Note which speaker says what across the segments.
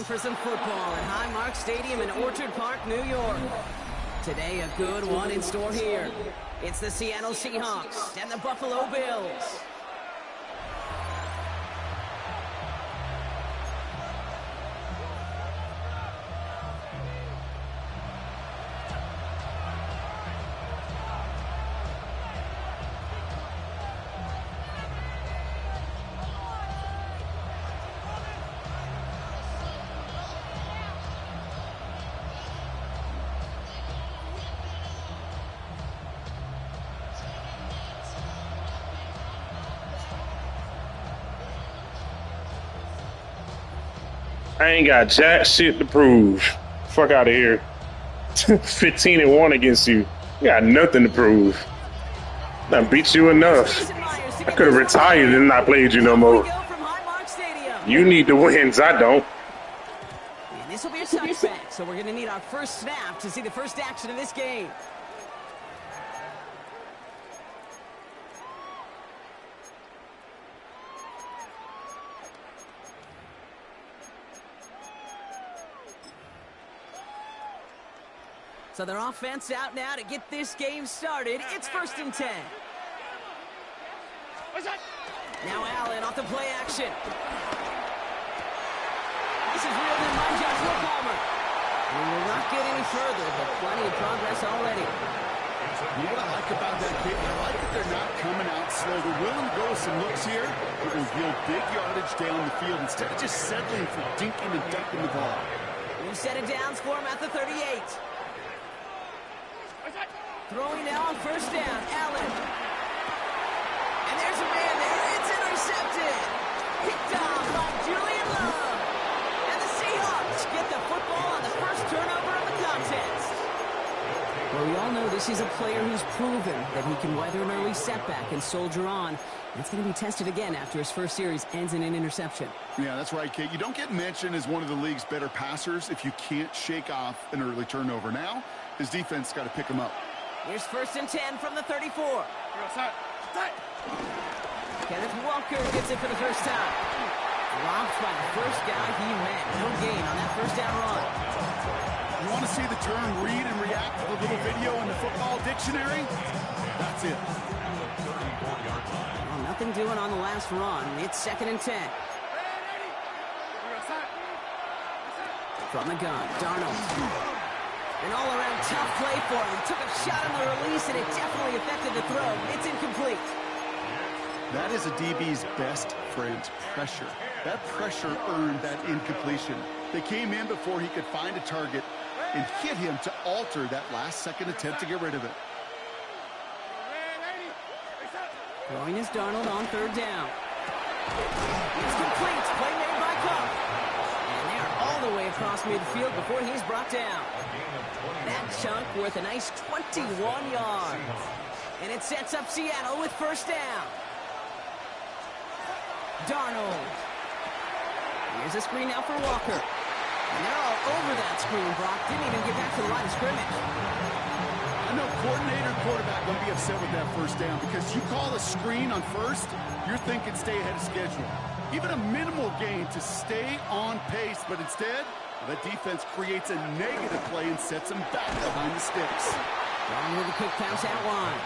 Speaker 1: for some football at Highmark Stadium in Orchard Park, New York. Today, a good one in store here. It's the Seattle Seahawks and the Buffalo Bills.
Speaker 2: I ain't got jack shit to prove. Fuck out of here. 15-1 against you. You got nothing to prove. I beat you enough. I could have retired and not played you no more. You need the wins, I don't.
Speaker 1: And this will be a touchback, so we're going to need our first snap to see the first action of this game. So their offense out now to get this game started. It's 1st and 10. Now Allen off the play action. This is reeled in by Joshua Palmer. We will not get any further, but plenty of progress already.
Speaker 3: You know what I like about that kid? I like that they're not coming out slow. They're willing to go with some looks here. It will yield big yardage down the field instead of just settling for dinking and dunking the ball.
Speaker 1: We've set it down for him at the 38. Throwing now on 1st down, Allen. And there's a man there. It's intercepted. Picked off by Julian Love. And the Seahawks get the football on the first turnover of the contest. Well, we all know this is a player who's proven that he can weather an early setback and soldier on. It's going to be tested again after his first series ends in an interception.
Speaker 3: Yeah, that's right, Kate. You don't get mentioned as one of the league's better passers if you can't shake off an early turnover. Now, his defense got to pick him up.
Speaker 1: Here's 1st and 10 from the 34. Kenneth Walker gets it for the first time. Dropped by the first guy he met. No gain on that 1st down run.
Speaker 3: You want to see the term read and react to the little video in the football dictionary? That's it.
Speaker 1: Well, nothing doing on the last run. It's 2nd and 10. From the gun, Darnold. An all-around tough play for him. Took a shot on the release, and it definitely affected the throw. It's incomplete.
Speaker 3: That is a DB's best friend, pressure. That pressure earned that incompletion. They came in before he could find a target and hit him to alter that last-second attempt to get rid of it.
Speaker 1: Throwing is Darnold on 3rd down. It's complete. Play made by Cook. And they're all the way across midfield before he's brought down. That chunk worth a nice 21 yards. And it sets up Seattle with 1st down. Darnold. Here's a screen now for Walker. And they're all over that screen, Brock. Didn't even get back to the line of scrimmage.
Speaker 3: I know coordinator and quarterback going to be upset with that 1st down because you call a screen on 1st, you're thinking stay ahead of schedule. Even a minimal gain to stay on pace, but instead, that defense creates a negative play and sets them back behind the sticks.
Speaker 1: Long with the quick pass out line.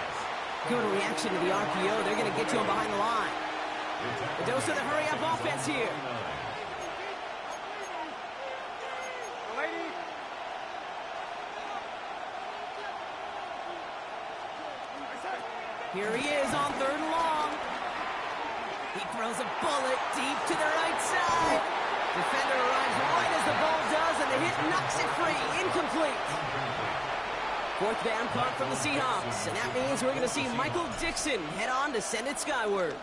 Speaker 1: Good reaction to the RPO. They're going to get to him behind the line. The dose of the hurry-up offense here. Here he is on 3rd and long. He throws a bullet deep to the right side. Defender arrives right as the ball does, and the hit knocks it free. Incomplete. 4th down punt from the Seahawks, and that means we're going to see Michael Dixon head on to send it skyward.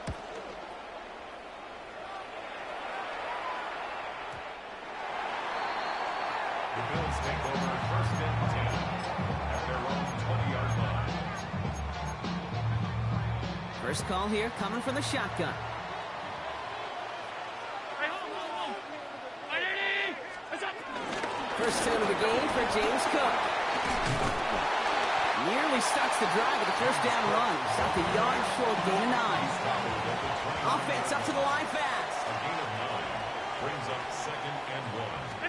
Speaker 4: The Bills take over 1st and 10 at their own 20-yard line.
Speaker 1: First call here coming from the shotgun. First down of the game for James Cook. Nearly starts the drive with a 1st down run. Shot the yard short, gain of 9. Offense up to the line fast.
Speaker 4: A gain of 9 brings up 2nd and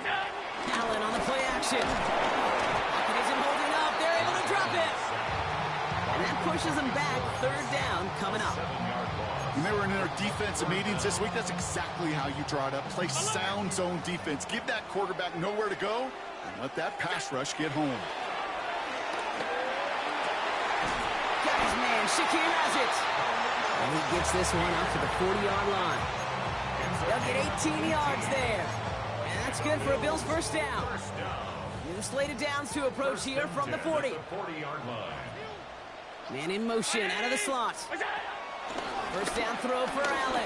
Speaker 4: 1.
Speaker 1: motion. Pocket isn't holding up. They're able to drop it. And that pushes them back. Third down coming up.
Speaker 3: When they were in their defensive meetings this week, that's exactly how you draw it up. Play sound zone defense. Give that quarterback nowhere to go and let that pass rush get home.
Speaker 1: Got his man. Shakir has it. And he gets this one up to the 40-yard line. They'll get 18 yards there. And that's good for a Bills first down. New slated downs to approach here from the 40.
Speaker 4: 40-yard line.
Speaker 1: Man in motion out of the slot. First down throw for Allen.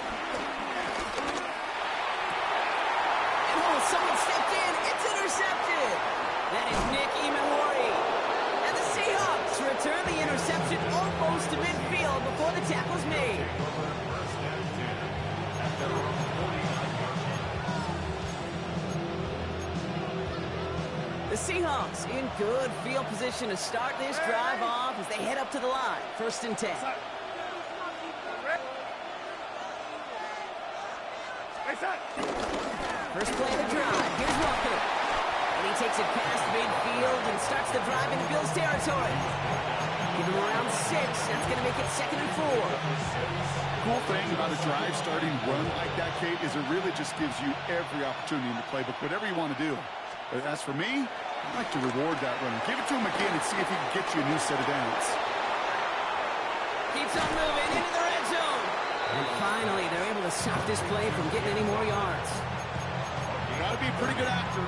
Speaker 1: And oh, someone stepped in. It's intercepted. That is Nick Imawari. And the Seahawks return the interception almost to midfield before the tackle's made. The Seahawks in good field position to start this drive off as they head up to the line. First and 10. First play of the drive. Here's Walker. And he takes it past midfield and starts the drive into Bills territory. Give him around 6. That's going to make it 2nd and 4.
Speaker 3: Cool thing about a drive starting run like that, Kate, is it really just gives you every opportunity in the playbook, whatever you want to do. But as for me, I like to reward that run. Give it to him again and see if he can get you a new set of downs.
Speaker 1: Keeps on moving into the red zone. And finally, they're able to stop this play from getting any more yards.
Speaker 3: You got to be a pretty good actor.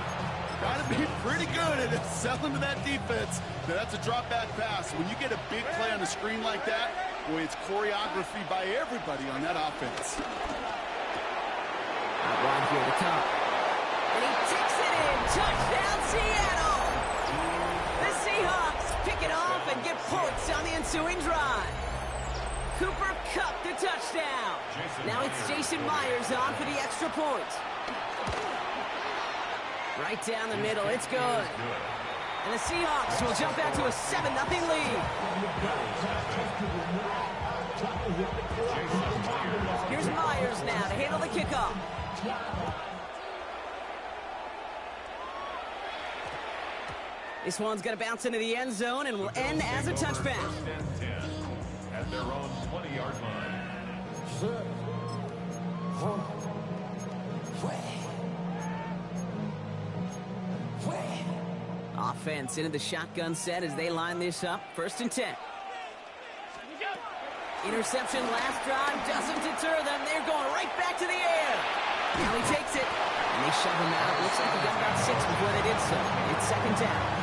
Speaker 3: Got to be pretty good at selling to that defense. Now, that's a drop back pass. When you get a big play on the screen like that, boy, it's choreography by everybody on that offense.
Speaker 1: Out wide here to come. And he takes it in. Touchdown, Seattle. The Seahawks pick it off and get points on the ensuing drive. Cooper Kupp the touchdown. Now it's Jason Myers on for the extra point. Right down the middle. It's good. And the Seahawks will jump out to a 7-0 lead. Here's Myers now to handle the kickoff. This one's going to bounce into the end zone and will end as a touchback.
Speaker 4: At their own 20-yard line.
Speaker 1: Offense into the shotgun set as they line this up. First and 10. Interception last drive doesn't deter them. They're going right back to the air. Now he takes it. And they shove him out. Looks like he got about 6 before they did so. It's 2nd down.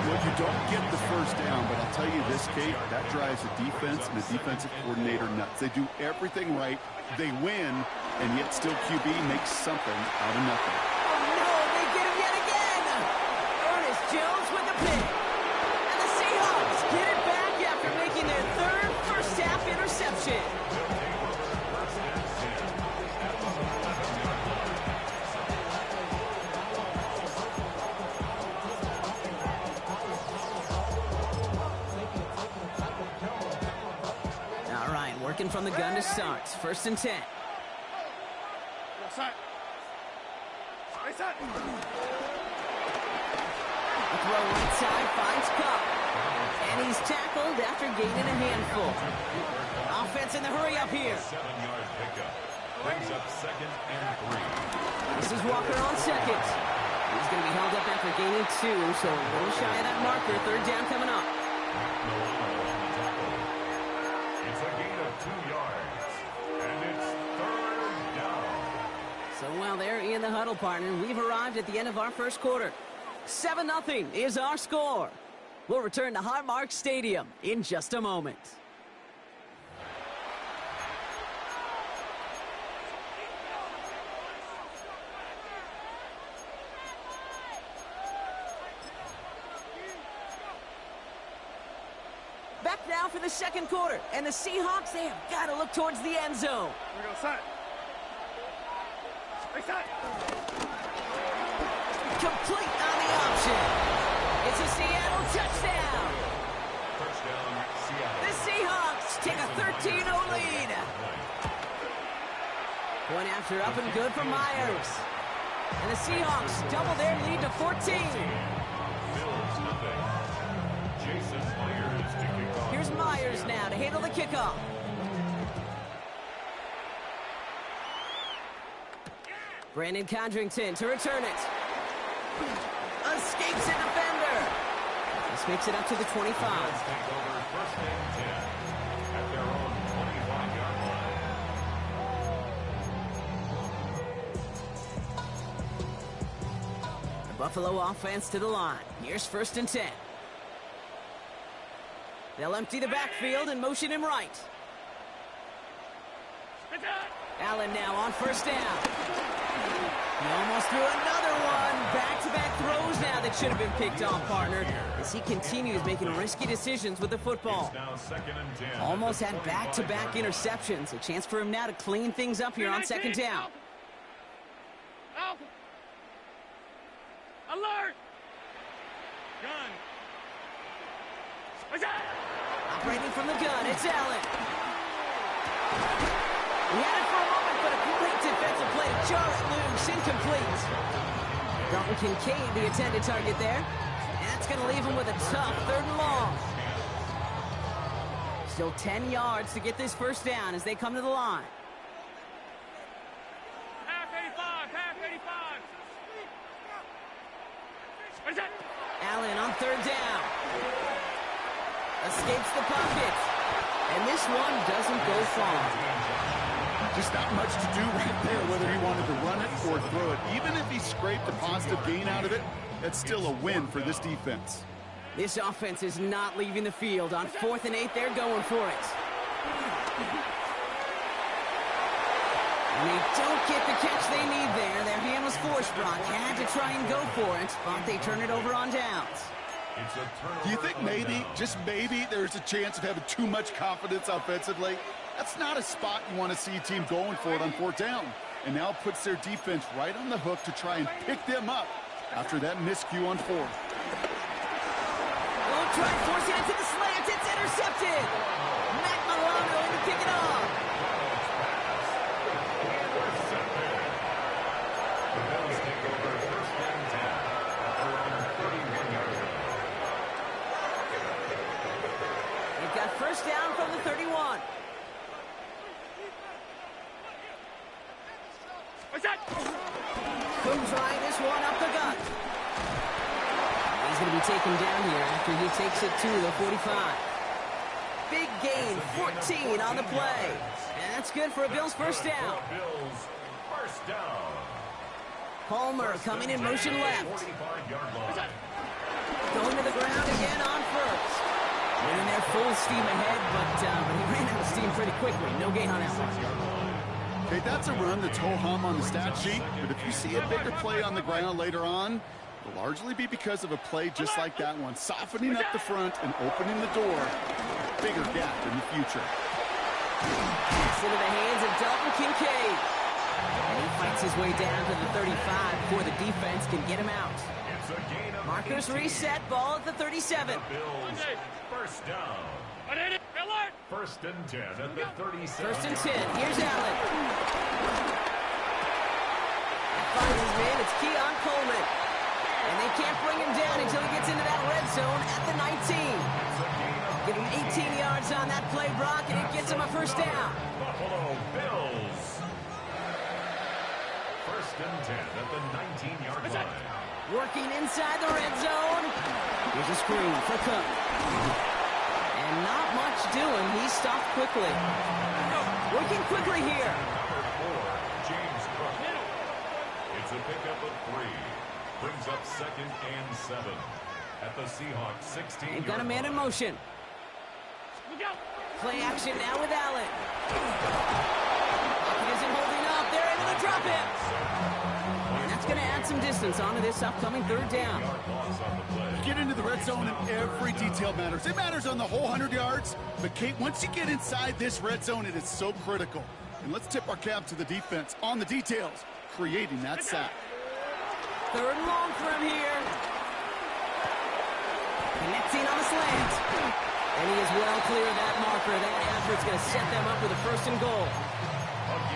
Speaker 3: Well, you don't get the first down, but I'll tell you this, Kate, that drives the defense and the defensive coordinator nuts. They do everything right. They win, and yet still QB makes something out of nothing.
Speaker 1: Oh, no, they get him yet again. Ernest Jones with the pick. And the Seahawks get it back after making their 3rd first-half interception. Working from the gun to start. First and 10. A throw right side finds Kupp. And he's tackled after gaining a handful. Offense in the hurry up here.
Speaker 4: 7-yard pickup. Brings up 2nd and 3.
Speaker 1: This is Walker on 2nd. He's going to be held up after gaining 2, so a little shy of that marker. 3rd down coming up.
Speaker 4: It's a gain of 2 yards, and it's 3rd down.
Speaker 1: So while they're in the huddle, partner, we've arrived at the end of our first quarter. 7-0 is our score. We'll return to Highmark Stadium in just a moment. Back now for the 2nd quarter, and the Seahawks, they have got to look towards the end zone.
Speaker 5: Here we go, side. Hey, side.
Speaker 1: Complete on the option. It's a Seattle touchdown.
Speaker 4: Touchdown, Seattle.
Speaker 1: The Seahawks take a 13-0 lead. Point after up and good for Myers. And the Seahawks double their lead to 14.
Speaker 4: Bills nothing. Jason Myers to kick off.
Speaker 1: Here's Myers now to handle the kickoff. Brandon Condrington to return it. Escapes a defender. This makes it up to the 25.
Speaker 4: Bills take over first and 10 at their own 25-yard line.
Speaker 1: The Buffalo offense to the line. Here's first and 10. They'll empty the backfield and motion him right. Allen now on first down. He almost threw another one. Back-to-back throws now that should have been picked off, partner, as he continues making risky decisions with the football.
Speaker 4: It's now second and 10.
Speaker 1: Almost had back-to-back interceptions. A chance for him now to clean things up here on second down.
Speaker 5: Alert! Gun.
Speaker 1: Operating from the gun, it's Allen. He had it for a moment, but a great defensive play to jar it loose, incomplete. Dalton Kincaid, the intended target there. And that's going to leave him with a tough 3rd and long. Still 10 yards to get this first down as they come to the line.
Speaker 5: Half 85, half 85. What is that?
Speaker 1: Allen on 3rd down. Escapes the pocket. And this one doesn't go far.
Speaker 3: Just not much to do right there, whether he wanted to run it or throw it. Even if he scraped a positive gain out of it, that's still a win for this defense.
Speaker 1: This offense is not leaving the field. On 4th and 8, they're going for it. And they don't get the catch they need there. Their hand was forced, Brock. Had to try and go for it, but they turn it over on downs.
Speaker 4: It's a turnover.
Speaker 3: Do you think
Speaker 4: on
Speaker 3: maybe,
Speaker 4: down.
Speaker 3: just maybe, there's a chance of having too much confidence offensively? That's not a spot you want to see a team going for it on 4th down. And now puts their defense right on the hook to try and pick them up after that miscue on 4th.
Speaker 1: Oh, try forcing it to the slant. It's intercepted. Matt Milano in to pick it off.
Speaker 4: The Bills take over first and 10 at their own 31-yard line.
Speaker 1: They've got first down from the 31.
Speaker 5: What's that?
Speaker 1: Couldn't try this one up the gut. He's going to be taken down here after he takes it to the 45. Big gain, 14 on the play. And that's good for a Bills first down.
Speaker 4: Bills first down.
Speaker 1: Palmer coming in motion left.
Speaker 4: 45-yard line.
Speaker 1: Going to the ground again on first. Running there full steam ahead, but he ran out of steam pretty quickly. No gain on that one.
Speaker 3: Okay, that's a run that's ho-hum on the stat sheet, but if you see a bigger play on the ground later on, it'll largely be because of a play just like that one, softening up the front and opening the door. Bigger gap in the future.
Speaker 1: It's into the hands of Dalton Kincaid. And he fights his way down to the 35 before the defense can get him out.
Speaker 4: It's a gain of
Speaker 1: Markers
Speaker 4: 18.
Speaker 1: reset, ball at the 37.
Speaker 4: The Bills first down.
Speaker 5: Alert!
Speaker 4: First and 10 at the 37.
Speaker 1: First and 10. Here's Allen. Finds his man. It's Keon Coleman. And they can't bring him down until he gets into that red zone at the 19. Give him 18 yards on that play, Brock, and it gets him a first down.
Speaker 4: Buffalo Bills. First and 10 at the 19-yard line.
Speaker 1: Working inside the red zone. Here's a screen for Cook. And not much doing. He stopped quickly. Working quickly here.
Speaker 4: Number 4, James Cook. It's a pickup of 3. Brings up second and 7 at the Seahawks 16.
Speaker 1: They've got a man in motion. Play action now with Allen. Pocket isn't holding up. They're able to drop him. And that's going to add some distance onto this upcoming 3rd down.
Speaker 3: Get into the red zone and every detail matters. It matters on the whole 100 yards. But, Kate, once you get inside this red zone, it is so critical. And let's tip our cap to the defense on the details, creating that sack.
Speaker 1: 3rd and long for him here. Connecting on the slant. And he is well clear of that marker. That effort's going to set them up with a 1st and goal.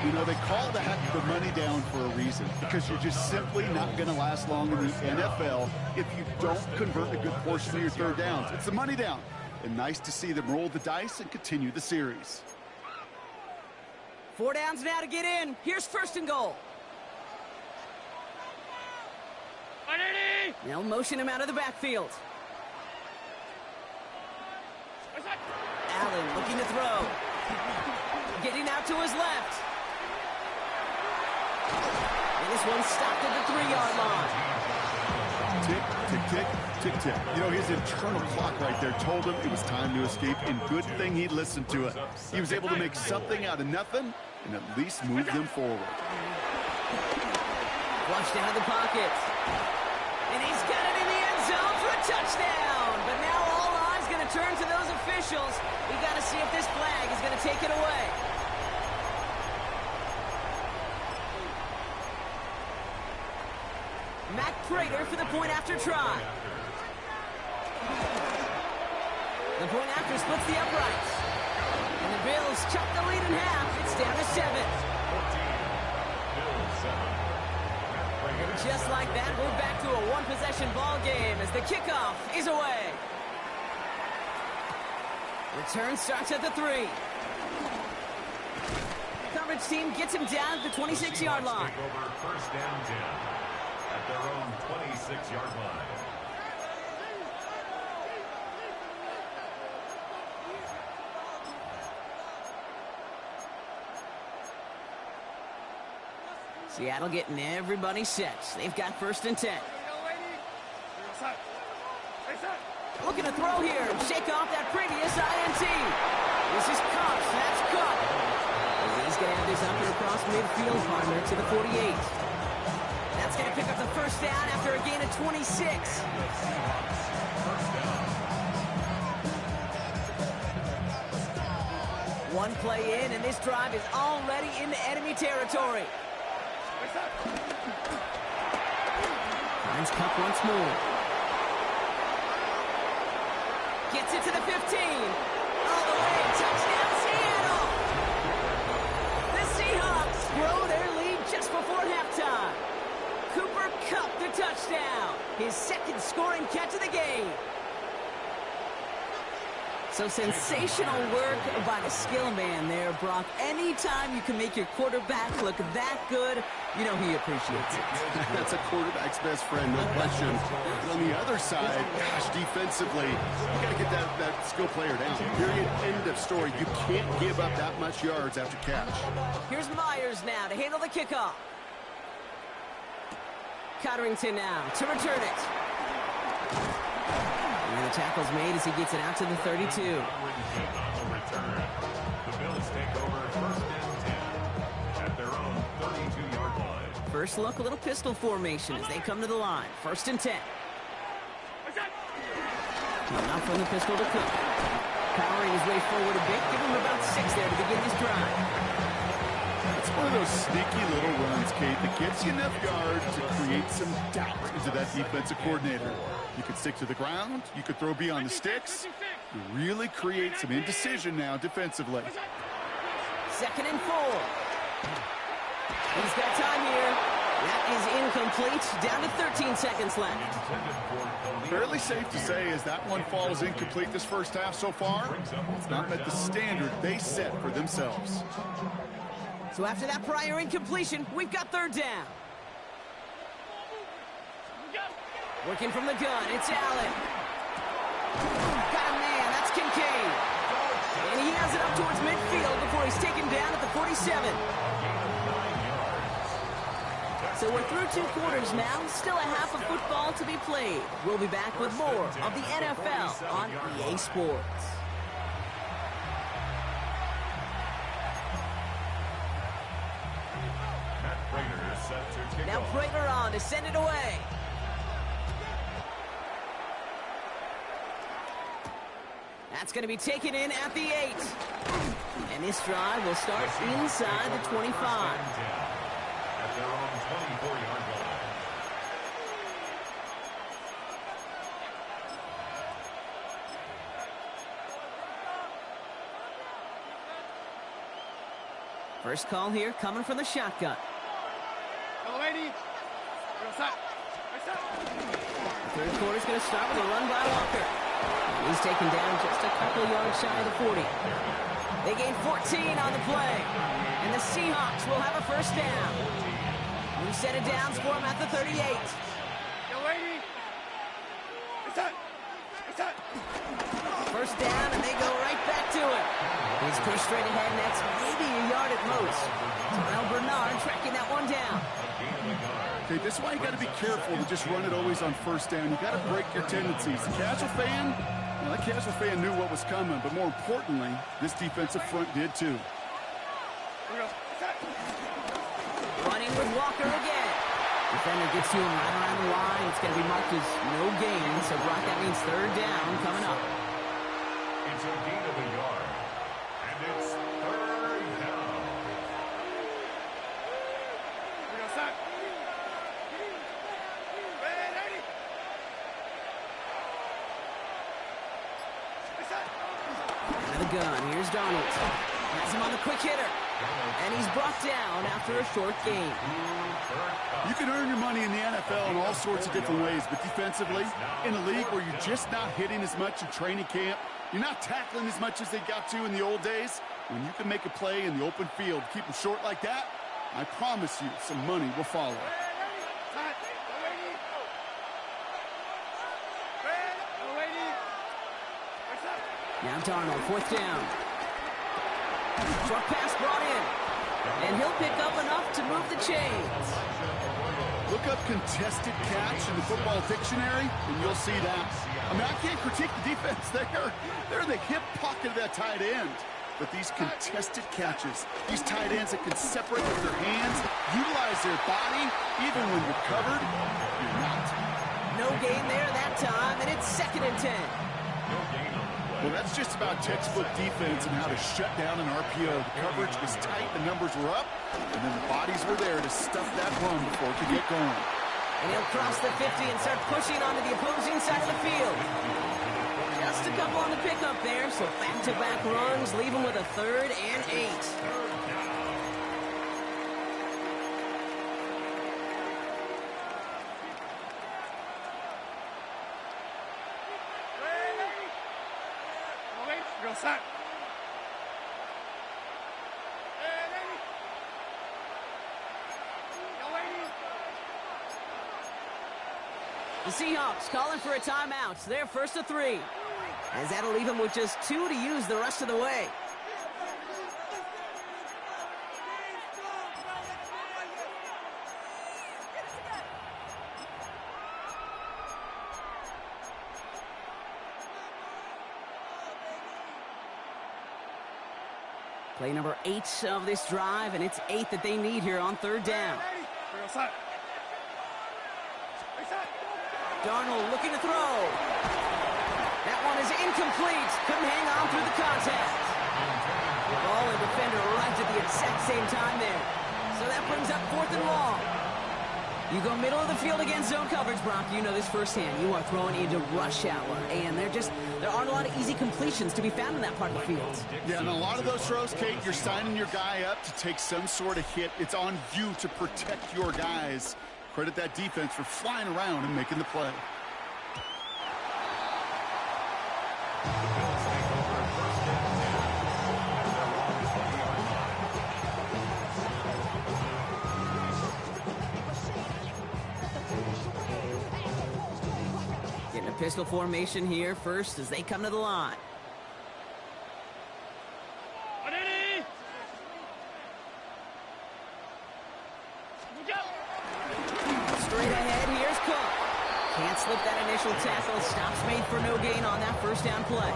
Speaker 3: You know, they call that the money down for a reason, because you're just simply not going to last long in the NFL if you don't convert a good portion of your third downs. It's the money down. And nice to see them roll the dice and continue the series.
Speaker 1: 4 downs now to get in. Here's first and goal. They'll motion him out of the backfield. Allen looking to throw. Getting out to his left. And this one stopped at the 3-yard line.
Speaker 3: Tick, tick, tick, tick, tick. You know, his internal clock right there told him it was time to escape, and good thing he listened to it. He was able to make something out of nothing and at least move them forward.
Speaker 1: Flushed out of the pocket. And he's got it in the end zone for a touchdown. But now all eyes going to turn to those officials. We got to see if this flag is going to take it away. Matt Prater for the point after try. The point after splits the uprights. And the Bills chop the lead in half. It's down to 7. And just like that, we're back to a one-possession ball game as the kickoff is away. Return starts at the 3. Coverage team gets him down at the 26-yard line.
Speaker 4: First down 10 at their own 26-yard line.
Speaker 1: Seattle getting everybody set. They've got first and 10. Looking to throw here. Shake off that previous INT. This is Cox. That's Cook. He's going to have this up and across midfield, partner, to the 48. That's going to pick up the first down after a gain of 26. One play in, and this drive is already into enemy territory. Finds Cup once more. Gets it to the 15. All the way. Touchdown, Seattle. The Seahawks grow their lead just before halftime. Cooper Kupp the touchdown. His second scoring catch of the game. So sensational work by the skill man there, Brock. Anytime you can make your quarterback look that good, you know he appreciates it.
Speaker 3: That's a quarterback's best friend, no question. But on the other side, gosh, defensively, you got to get that skill player down. Period. End of story. You can't give up that much yards after catch.
Speaker 1: Here's Myers now to handle the kickoff. Cotterington now to return it. And the tackle's made as he gets it out to the 32.
Speaker 4: The Bills take over first and 10 at their own 32-yard line.
Speaker 1: First look, a little pistol formation as they come to the line. First and 10. Now from the pistol to Cook. Powering his way forward a bit. Give him about 6 there to begin this drive.
Speaker 3: It's one of those sneaky little runs, Kate, that gets you enough yards to create some doubt into that defensive coordinator. You could stick to the ground. You could throw beyond the sticks. You really create some indecision now defensively.
Speaker 1: Second and 4. He's got time here. That is incomplete. Down to 13 seconds left.
Speaker 3: Fairly safe to say as that one falls incomplete this first half so far, it's not met the standard they set for themselves.
Speaker 1: So after that prior incompletion, we've got third down. Working from the gun, it's Allen. Got a man, that's Kincaid. And he has it up towards midfield before he's taken down at the 47. So we're through 2 quarters now, still a half of football to be played. We'll be back with more of the NFL on EA Sports. Now Prater on to send it away. That's going to be taken in at the 8. And this drive will start inside the 25.
Speaker 4: At their own 24-yard line.
Speaker 1: First call here coming from the shotgun. The third quarter's going to start with a run by Walker. He's taken down just a couple of yards shy of the 40. They gain 14 on the play. And the Seahawks will have a first down. New set of downs for him at the 38. First down, and they go right back to it. He's pushed straight ahead, and that's maybe a yard at most. Terrell Bernard tracking that one down.
Speaker 3: Okay, this is why you got to be careful to just run it always on first down. You got to break your tendencies. The casual fan, that casual fan knew what was coming, but more importantly, this defensive front did too.
Speaker 1: Running with Walker again. Defender gets to him right around the line. It's going to be marked as no gain. So, Brock, that means third down coming up.
Speaker 4: It's a gain of a yard. And it's third down.
Speaker 1: Out of the gun. Here's Donald. Has him on the quick hitter. And he's brought down after a short gain.
Speaker 3: You can earn your money in the NFL in all sorts of different ways, but defensively, in a league where you're just not hitting as much in training camp, you're not tackling as much as they got to in the old days, when you can make a play in the open field, keep them short like that, I promise you some money will follow.
Speaker 1: Now Darnold, fourth down. Short pass brought in. And he'll pick up enough to move the chains.
Speaker 3: Look up contested catch in the football dictionary, and you'll see that. I mean, I can't critique the defense there. They're in the hip pocket of that tight end. But these contested catches, these tight ends that can separate with their hands, utilize their body, even when you're covered, you're not.
Speaker 1: No gain there that time, and it's 2nd and 10.
Speaker 3: Well, that's just about textbook defense and how to shut down an RPO. The coverage was tight, the numbers were up, and then the bodies were there to stuff that run before it could get going.
Speaker 1: And he'll cross the 50 and start pushing onto the opposing side of the field. Just a couple on the pickup there, so back-to-back runs leave him with a 3rd and 8. The Seahawks calling for a timeout. They're first to 3. As that'll leave them with just 2 to use the rest of the way. Play number 8 of this drive, and it's 8 that they need here on 3rd down. Darnold looking to throw. That one is incomplete. Couldn't hang on through the contact. Ball and defender arrived at the exact same time there. So that brings up 4th and long. You go middle of the field against zone coverage, Brock. You know this firsthand. You are throwing into rush hour. And there aren't a lot of easy completions to be found in that part of the field.
Speaker 3: Yeah, and a lot of those throws, Kate, you're signing your guy up to take some sort of hit. It's on you to protect your guys. Credit that defense for flying around and making the play.
Speaker 1: Getting a pistol formation here first as they come to the line. Straight ahead, here's Cook. Can't slip that initial tackle. Stops made for no gain on that first down play.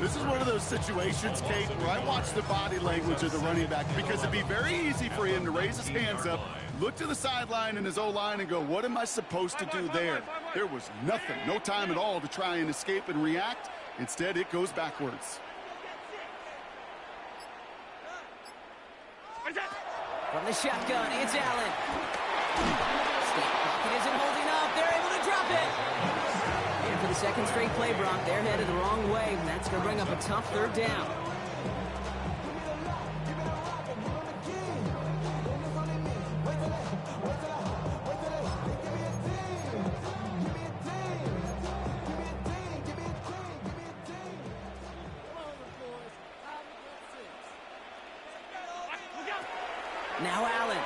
Speaker 3: This is one of those situations, Kate, where I watch the body language of the running back because it'd be very easy for him to raise his hands up, look to the sideline in his O-line and go, what am I supposed to do there? There was nothing, no time at all to try and escape and react. Instead, it goes backwards.
Speaker 1: From the shotgun, it's Allen. State pocket isn't holding up. They're able to drop it. And for the second straight play, Brock, they're headed the wrong way, and that's going to bring up a tough 3rd down. Now Allen.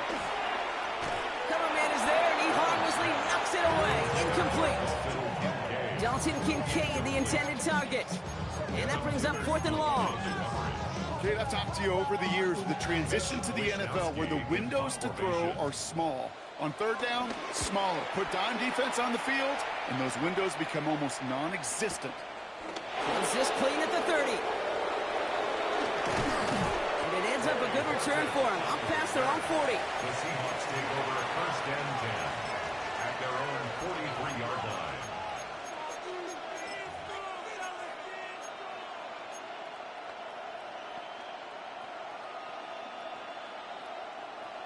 Speaker 1: Cover man is there, and he harmlessly knocks it away. Incomplete. Dalton Kincaid, the intended target. And that brings up 4th and long.
Speaker 3: Kate, I've talked to you over the years of the transition to the NFL where the windows to throw are small. On 3rd down, smaller. Put dime defense on the field, and those windows become almost non-existent.
Speaker 1: Runs this clean at the 30. And it ends up a good return for him. Up past their own 40.
Speaker 4: The Seahawks take over at 1st and 10 at their own 43-yard line.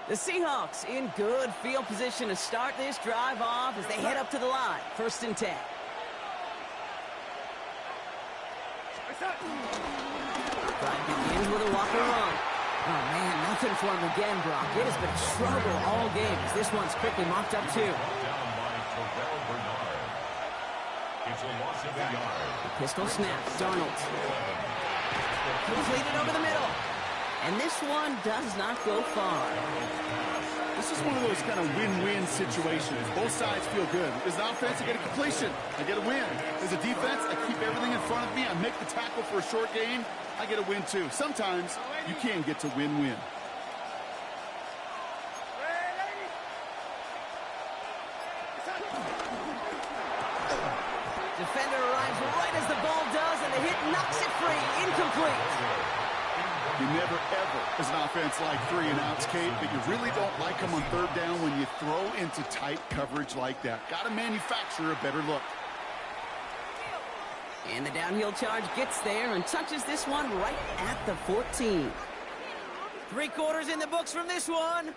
Speaker 1: The Seahawks in good field position to start this drive off as they head up to the line. 1st and 10. Drive begins with a Walker run. Oh, man, nothing for him again, Brock. It has been a struggle all game as this one's quickly mopped up, too.
Speaker 4: It's a loss of a yard.
Speaker 1: Pistol snap. Darnold. Completed over the middle. And this one does not go far.
Speaker 3: This is one of those kind of win-win situations. Both sides feel good. As an offense, I get a completion. I get a win. As a defense, I keep everything in front of me. I make the tackle for a short gain. I get a win, too. Sometimes you can get to win-win.
Speaker 1: Defender arrives right as the ball does, and the hit knocks it free. Incomplete.
Speaker 3: You never, ever, as an offense, like 3 and outs, Kate, but you really don't like them on 3rd down when you throw into tight coverage like that. Got to manufacture a better look.
Speaker 1: And the downhill charge gets there and touches this one right at the 14. 3 quarters in the books from this one.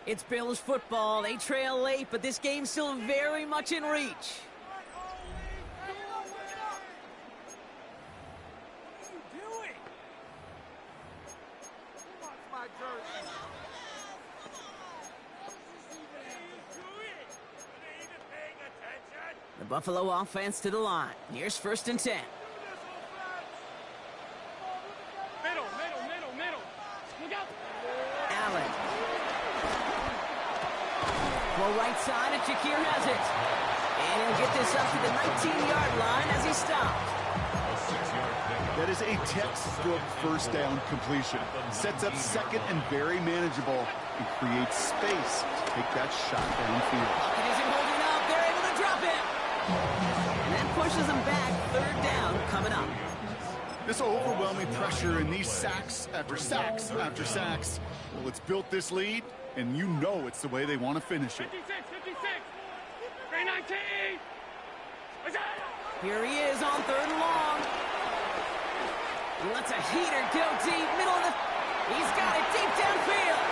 Speaker 1: It's Bills football. They trail late, but this game's still very much in reach. The Buffalo offense to the line. Here's 1st and 10.
Speaker 5: Middle. Look out.
Speaker 1: Allen. Well, right side, and Shakir has it. And he'll get this up to the 19-yard line as he stopped.
Speaker 3: That is a textbook 1st down completion. Sets up 2nd and very manageable and creates space to take that shot downfield.
Speaker 1: It isn't holding up. They're able to drop it. And that pushes them back. 3rd down coming up.
Speaker 3: This overwhelming pressure and these sacks after sacks after sacks. Well, it's built this lead, and you know it's the way they want to finish it.
Speaker 5: 56. 319.
Speaker 1: Here he is on 3rd and long. He lets a heater go deep. Middle of the... He's got it deep downfield.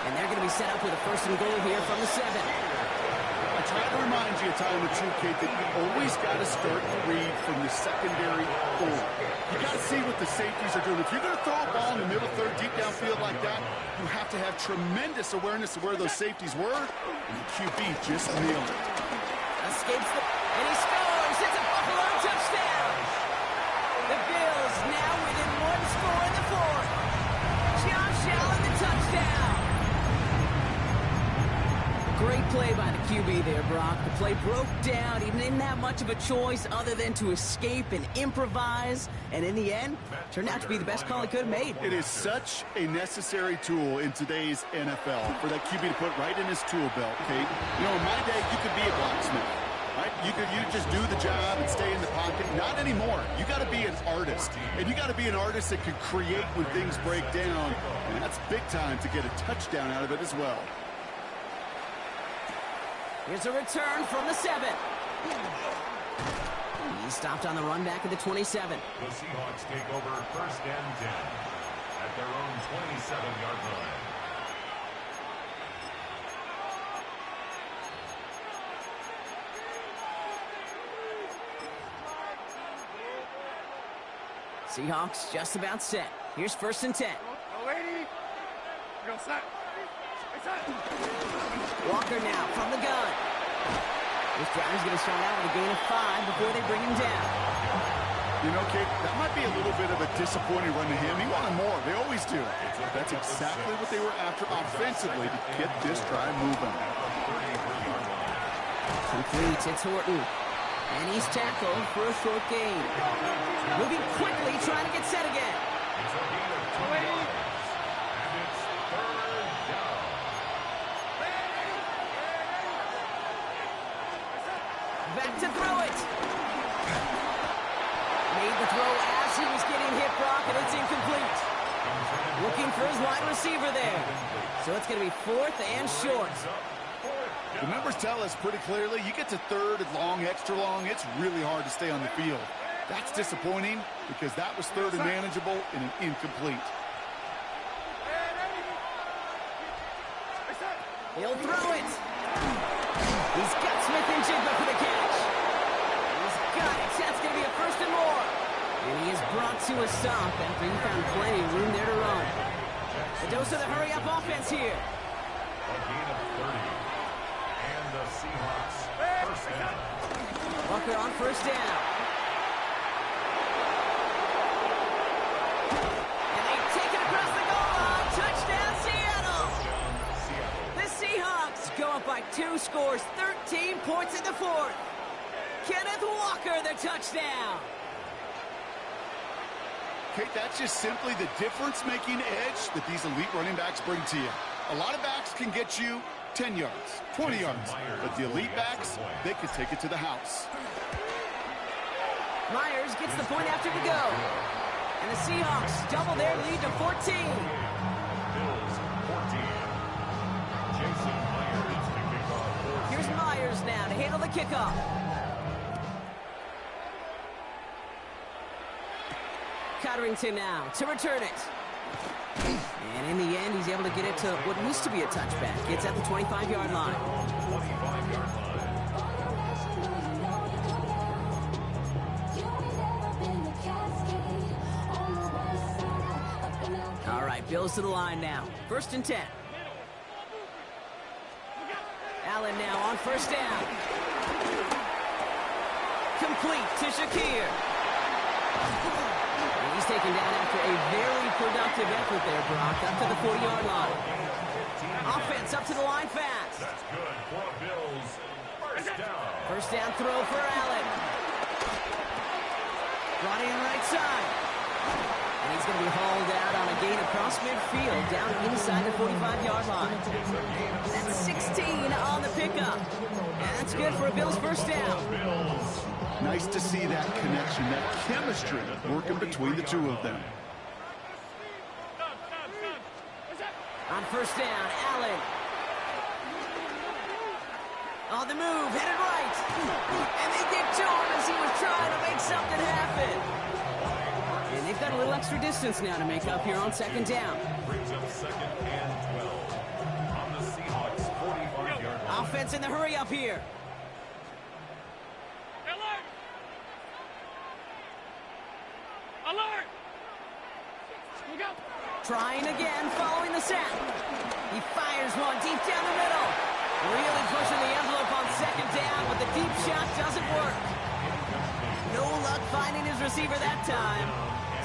Speaker 1: And they're going to be set up with a 1st and goal here from the 7.
Speaker 3: I try to remind you time or two, Kate, that you always got to start the read from the secondary forward. You got to see what the safeties are doing. If you're going to throw a ball in the middle 3rd, deep downfield like that, you have to have tremendous awareness of where those safeties were, and the QB just nailed it.
Speaker 1: Escapes the... And he scores! It's a Buffalo touchdown! The Bills now within 1 score in the 4th. Josh Allen, the touchdown! Great play by the QB there, Brock. The play broke down. He didn't have much of a choice other than to escape and improvise. And in the end, turned out to be the best call he could have made.
Speaker 3: It is such a necessary tool in today's NFL for that QB to put right in his tool belt, Kate. You know, in my day, you could be a blacksmith, right? You just do the job and stay in the pocket. Not anymore. You got to be an artist. And you got to be an artist that can create when things break down. And that's big time to get a touchdown out of it as well.
Speaker 1: Here's a return from the 7. He stopped on the run back at the 27.
Speaker 4: The Seahawks take over 1st and 10 at their own 27-yard line.
Speaker 1: Seahawks just about set. Here's 1st and 10.
Speaker 5: Lady. Go set.
Speaker 1: Walker now from the gun. This driver's going to start out with a gain of 5 before they bring him down.
Speaker 3: You know, Kate, that might be a little bit of a disappointing run to him. He wanted more. They always do. That's exactly what they were after offensively to get this drive moving.
Speaker 1: Complete. It's Horton. And he's tackled for a short gain. Moving quickly, trying to get set again. Back to throw it. Made the throw as he was getting hit, Brock, and it's incomplete. Looking for his wide receiver there. So it's going to be 4th and short.
Speaker 3: The numbers tell us pretty clearly, you get to 3rd and long, extra long, it's really hard to stay on the field. That's disappointing because that was 3rd and manageable and an incomplete.
Speaker 1: He'll throw it. He's got Smith and Jigba for the catch. He's got it. That's going to be a 1st and more. And he is brought to a stop after he found plenty of room there to run. The dose of the hurry-up offense here.
Speaker 4: A gain of 30. And the Seahawks first down.
Speaker 1: Walker on 1st down. And they take it across the goal line. Touchdown, Seattle. The Seahawks go up by 2 scores, 13 points in the 4th. Kenneth Walker, the touchdown.
Speaker 3: Kate, that's just simply the difference-making edge that these elite running backs bring to you. A lot of backs can get you 10 yards, 20 yards, but the elite backs, they can take it to the house.
Speaker 1: Myers gets the point after to go. And the Seahawks double their lead to 14.
Speaker 4: Bills 14. Jason Myers to kick off.
Speaker 1: Here's Myers now to handle the kickoff. Cotterington now to return it. And in the end, he's able to get it to what used to be a touchback. It's at the 25-yard line.
Speaker 4: 25-yard line.
Speaker 1: All right, Bills to the line now. 1st and 10. Allen now on 1st down. Complete to Shakir. And he's taken down after a very productive effort there, Brock, up to the 40-yard line. Offense up to the line fast.
Speaker 4: That's good for Bills. First down.
Speaker 1: 1st down throw for Allen. Brought in right side. And he's going to be hauled out on a gain across midfield down inside the 45-yard line. That's 16 on the pickup. And that's good for a Bills 1st down.
Speaker 3: Nice to see that connection, that chemistry working between the two of them.
Speaker 1: On 1st down, Allen. On the move, headed right. And they get to him as he was trying to make something happen. And they've got a little extra distance now to make up here on 2nd down.
Speaker 4: Brings up 2nd and 12 on the Seahawks 45-yard line.
Speaker 1: Offense in the hurry up here.
Speaker 5: Alert! Alert! Look out!
Speaker 1: Trying again, following the sack. He fires one deep down the middle. Really pushing the envelope on 2nd down, but the deep shot doesn't work. No luck finding his receiver that time.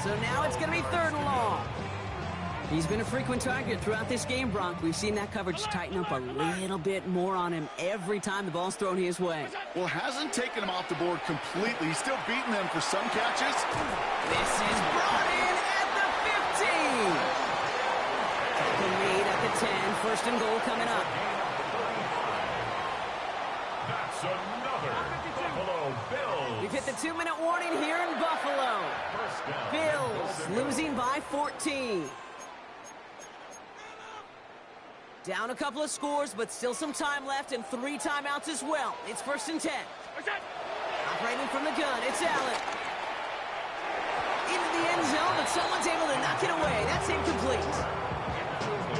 Speaker 1: So now it's going to be 3rd and long. He's been a frequent target throughout this game, Bronk. We've seen that coverage tighten up a little bit more on him every time the ball's thrown his way.
Speaker 3: Well, hasn't taken him off the board completely. He's still beating them for some catches.
Speaker 1: This is brought in at the 15. Tackle made at the 10. 1st and goal coming up.
Speaker 4: That's another Buffalo Bills.
Speaker 1: We've hit the 2-minute warning here in Buffalo.
Speaker 4: First down.
Speaker 1: Bills losing by 14. Down a couple of scores, but still some time left and 3 timeouts as well. It's 1st and 10. Operating from the gun, it's Allen. Into the end zone, but someone's able to knock it away. That's incomplete.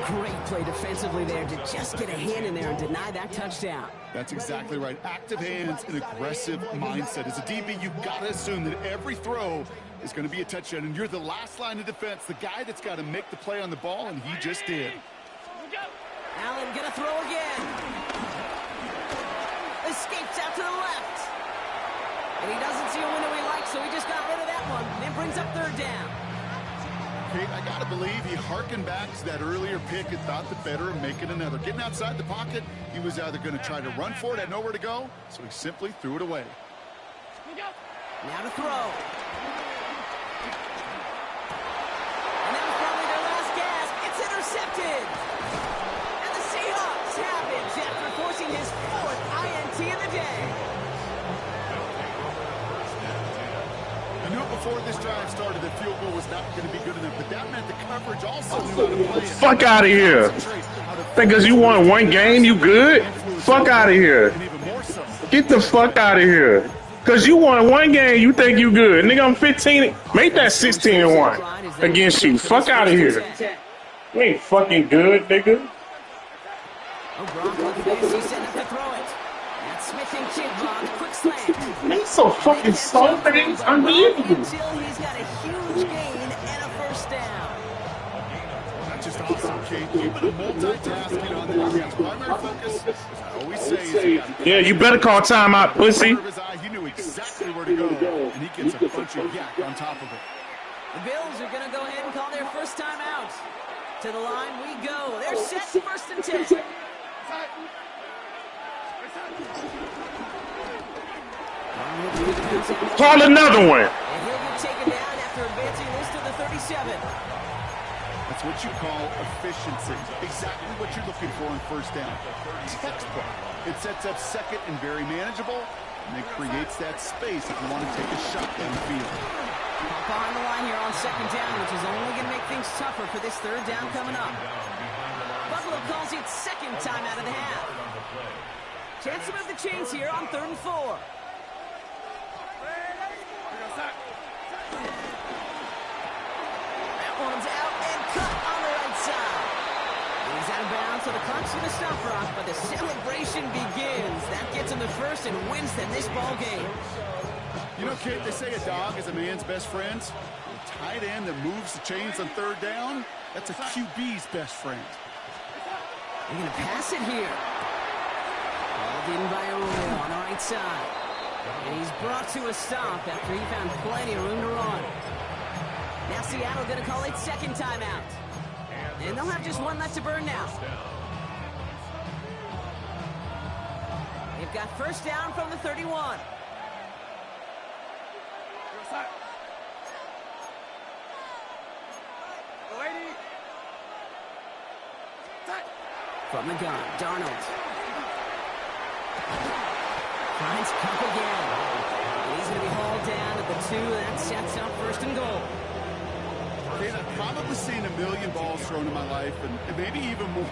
Speaker 1: Great play defensively there to just get a hand in there and deny that touchdown.
Speaker 3: That's exactly right. Active hands and aggressive mindset. As a DB, you've got to assume that every throw is going to be a touchdown, and you're the last line of defense, the guy that's got to make the play on the ball, and he just did.
Speaker 1: Allen gonna throw again. Escapes out to the left. And he doesn't see a window he likes so he just got rid of that one. And brings up third down.
Speaker 3: Kate, I got to believe he harkened back to that earlier pick and thought the better of making another. Getting outside the pocket, he was either going to try to run for it, had nowhere to go, so he simply threw it away.
Speaker 1: Now to throw. And that was probably their last gasp. It's intercepted. And the Seahawks have it after forcing his 4th INT of the day.
Speaker 3: I knew before this drive started that field goal was not going to be good enough, but that meant the coverage also knew how to play it.
Speaker 2: Fuck out of here. Because you won one game, you good? Fuck out of here. Get the fuck out of here. Because you won one game, you think you good. Nigga, I'm 15. Make that 16-1 against you. Fuck out of here. You ain't fucking good, nigga.
Speaker 1: Oh, Brock looking at this. He's setting up to throw it. That's Smith and Kidron. Quick slam.
Speaker 2: He's so fucking slow, man. It's unbelievable.
Speaker 1: Until he's got a huge gain and a first down.
Speaker 3: That's just awesome, Kate. You've been multitasking on that. His primary focus, as I always say, is
Speaker 2: yeah, you better call timeout, pussy.
Speaker 3: He knew exactly where to go, and he gets a bunch of yak on top of it.
Speaker 1: The Bills are going to go ahead and call their first time out. To the line we go. They're set first and 10.
Speaker 2: Call another one.
Speaker 1: And he'll be taken down after advancing this to the 37.
Speaker 3: That's what you call efficiency. Exactly what you're looking for in first down. Textbook. It sets up second and very manageable, and it creates that space if you want to take a shot down the field.
Speaker 1: Pop behind the line here on second down, which is only going to make things tougher for this third down coming up. Buffalo calls it second time out of the half. Chance to move the chains here on 3rd and 4. That one's out and cut on the right side. He's out of bounds, so the clock's going to stop Rock, but the celebration begins. That gets him the first and wins them this ball game.
Speaker 3: You know, Kate, they say a dog is a man's best friend. A tight end that moves the chains on 3rd down, that's a QB's best friend.
Speaker 1: They're going to pass it here. Balled in by Arroyo on the right side. And he's brought to a stop after he found plenty of room to run. Now Seattle going to call it second timeout. And they'll have just one left to burn now. They've got first down from the 31. From the gun, Darnold. Finds Cup again. And he's going to be hauled down at the 2. That sets up first and goal.
Speaker 3: I've probably seen a million balls thrown in my life, and maybe even more.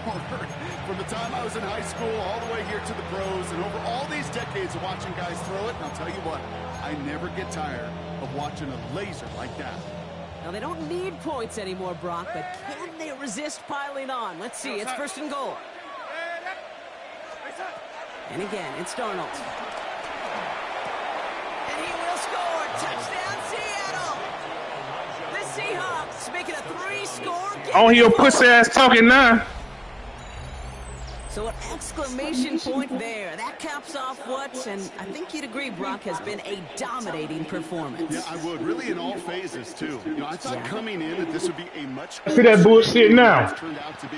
Speaker 3: From the time I was in high school all the way here to the pros, and over all these decades of watching guys throw it, and I'll tell you what, I never get tired of watching a laser like that.
Speaker 1: Now, they don't need points anymore, Brock, but can they resist piling on? Let's see. It's first and goal. And again, it's Darnold. And he will score. Touchdown, Seattle. The Seahawks making a 3-score game.
Speaker 2: On your pussy ass talking now.
Speaker 1: So an exclamation point there. That caps off what, and I think you'd agree, Brock, has been a dominating performance.
Speaker 3: Yeah, I would. Really in all phases, too. You know, I thought coming in that this would be a much...
Speaker 2: See that bullshit now.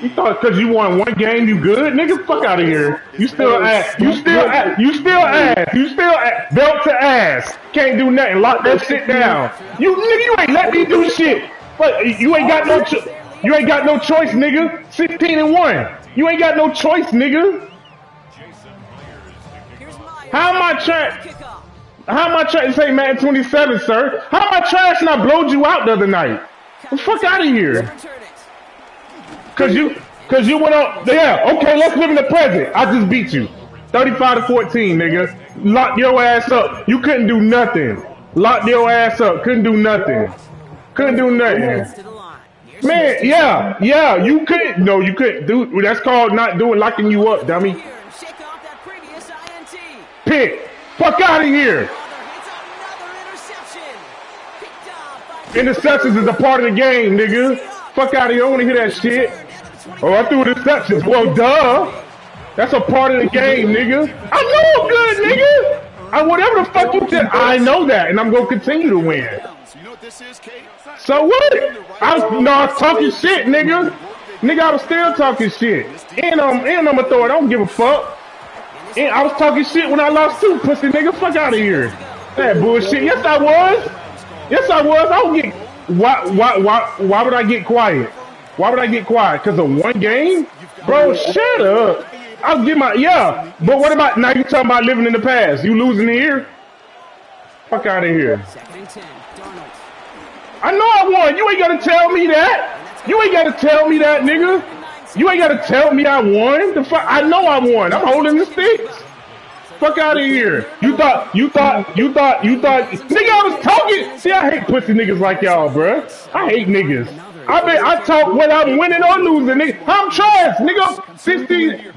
Speaker 2: You thought because you won one game you good? Nigga, fuck out of here. You still ass. You still ass. You still ass. You still ass. Belt to ass. Can't do nothing. Lock that shit down. You nigga, you ain't let me do shit. But you ain't got no you ain't got no choice, nigga. 16-1. You ain't got no choice, nigga. How am I trying to say Madden 27, sir? How am I trash and I blowed you out the other night? The fuck out of here. Cause you went on. Yeah, okay, let's live in the present. I just beat you. 35-14, nigga. Locked your ass up. You couldn't do nothing. Locked your ass up. Couldn't do nothing. Couldn't do nothing. Man, yeah, you couldn't. No, you couldn't do. That's called not doing, locking you up, dummy. Pick. Fuck out of here. Interceptions is a part of the game, nigga. Fuck out of here. I don't want to hear that shit. Oh, I threw interceptions. Well, duh. That's a part of the game, nigga. I know I'm good, nigga.
Speaker 6: Whatever the fuck you did, I know that, and I'm gonna continue to win.
Speaker 3: You know what this is, Kate?
Speaker 6: So what? I was talking shit, nigga. Nigga, I was still talking shit. And I'm gonna throw it. I don't give a fuck. And I was talking shit when I lost too, pussy nigga. Fuck out of here. That bullshit. Yes, I was. Yes, I was. I don't get. Why would I get quiet? Why would I get quiet? Because of one game, bro. Shut up. I'll get my But what about now? You talking about living in the past? You losing here? Fuck out of here.
Speaker 1: Second and 10. Darnold.
Speaker 6: I know I won. You ain't gotta tell me that. You ain't gotta tell me that, nigga. You ain't gotta tell me I won. The fuck? I know I won. I'm holding the sticks. Fuck out of here. You thought. Nigga, I was talking. See, I hate pussy niggas like y'all, bruh. I hate niggas. I talk whether I'm winning or losing, nigga. I'm trash, nigga.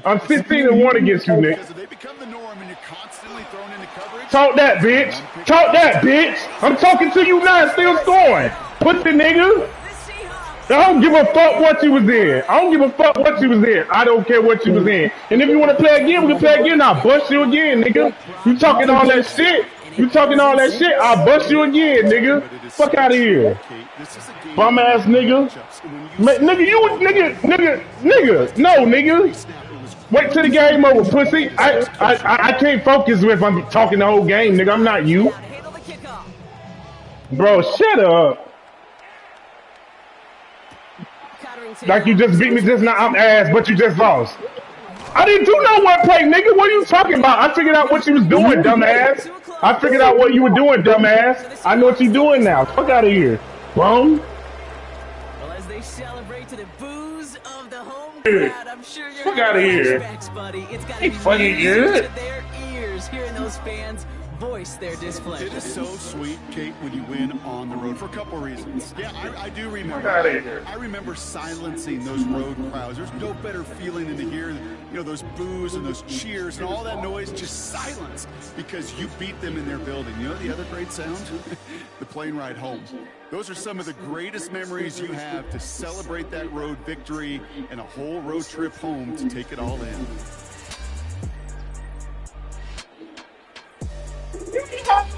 Speaker 6: I'm 16-1 against you, nigga.
Speaker 3: They become the norm and you're constantly thrown into coverage.
Speaker 6: Talk that, bitch. Talk that, bitch. I'm talking to you now, still scoring. Pussy nigga. I don't give a fuck what you was in. I don't give a fuck what you was in. I don't care what you was in. And if you want to play again, we can play again. I'll bust you again, nigga. You talking all that shit? I'll bust you again, nigga. Fuck out of here. Bum ass nigga. Nigga. No, nigga. Wait till the game over, pussy. I can't focus if I'm talking the whole game, nigga. I'm not you. Bro, shut up. Like you just beat me just now. I'm ass, but you just lost. I didn't do no one play, nigga. What are you talking about? I figured out what you was doing, dumbass. I figured out what you were doing, dumbass. I know what you're doing now. Fuck out of here, bum.
Speaker 1: Well, as they celebrate to the boos of the home crowd, I'm sure you're
Speaker 6: fuck out of here.
Speaker 1: Buddy. It's got to
Speaker 6: Ain't
Speaker 1: be
Speaker 6: fucking
Speaker 1: music
Speaker 6: good.
Speaker 1: to their ears, hearing those fans voice their displeasure.
Speaker 3: It is so sweet, Kate, when you win on the road for a couple reasons. Yeah, I do remember.
Speaker 6: Fuck outta here.
Speaker 3: I remember silencing those road crowds. There's no better feeling than to hear, those boos and those cheers and all that noise just silenced because you beat them in their building. You know the other great sound? The plane ride home. Those are some of the greatest memories you have to celebrate that road victory and a whole road trip home to take it all in.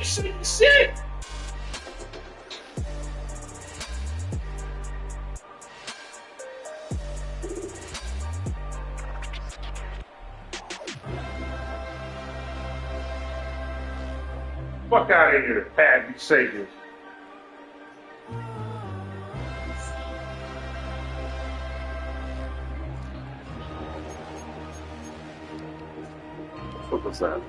Speaker 6: Shit. Fuck out of here, Pat Savior. What was that?